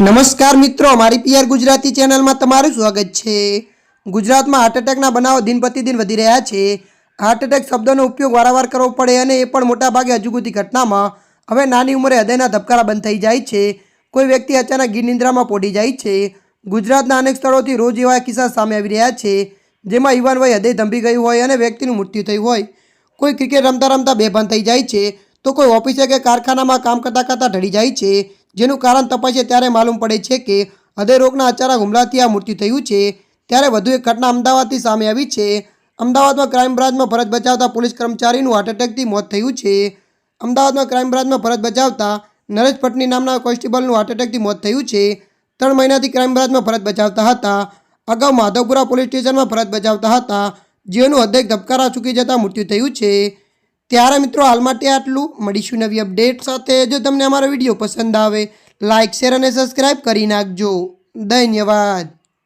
નમસ્કાર મિત્રો, મારી પીઆર ગુજરાતી ચેનલમાં તમારું સ્વાગત છે। ગુજરાતમાં હાર્ટ એટેકના બનાવો દિન પ્રતિદિન વધી રહ્યા છે। હાર્ટ એટેક શબ્દનો ઉપયોગ વારંવાર કરવો પડે અને એ પણ મોટાભાગે અજુગુતી ઘટનામાં હવે નાની ઉંમરે હૃદયના ધબકારા બંધ થઈ જાય છે। કોઈ વ્યક્તિ અચાનક ગીર નિંદ્રામાં પડી જાય છે। ગુજરાતના અનેક સ્થળોથી રોજ એવા કિસ્સા સામે આવી રહ્યા છે જેમાં યુવાન વય હૃદય થંભી ગયું હોય અને વ્યક્તિનું મૃત્યુ થયું હોય। કોઈ ક્રિકેટ રમતા રમતા બેભાન થઈ જાય છે તો કોઈ ઓફિસે કે કારખાનામાં કામ કરતા કરતા ઢળી જાય છે, જેનું કારણ તપાસીએ ત્યારે માલુમ પડે છે કે હૃદયરોગના અચાનક હુમલાથી આ મૃત્યુ થયું છે। ત્યારે વધુ એક ઘટના અમદાવાદથી સામે આવી છે। અમદાવાદમાં ક્રાઇમ બ્રાન્ચમાં ફરજ બજાવતા પોલીસ કર્મચારીનું હાર્ટ એટેકથી મોત થયું છે। અમદાવાદમાં ક્રાઇમ બ્રાન્ચમાં ફરજ બજાવતા નરેશ ભટ્ટની નામના કોન્સ્ટેબલનું હાર્ટ એટેકથી મોત થયું છે। 3 મહિનાથી ક્રાઇમ બ્રાન્ચમાં ફરજ બજાવતા હતા। અગાઉ માધવપુરા પોલીસ સ્ટેશનમાં ફરજ બજાવતા હતા, જેઓનું હૃદય ધબકારા ચૂકી જતા મૃત્યુ થયું છે। ત્યારે મિત્રો હાલ માટે આટલું, મળીશું નવી અપડેટ સાથે। જો તમને અમારો વિડીયો પસંદ આવે લાઇક, શેર અને સબસ્ક્રાઇબ કરી નાખજો। ધન્યવાદ।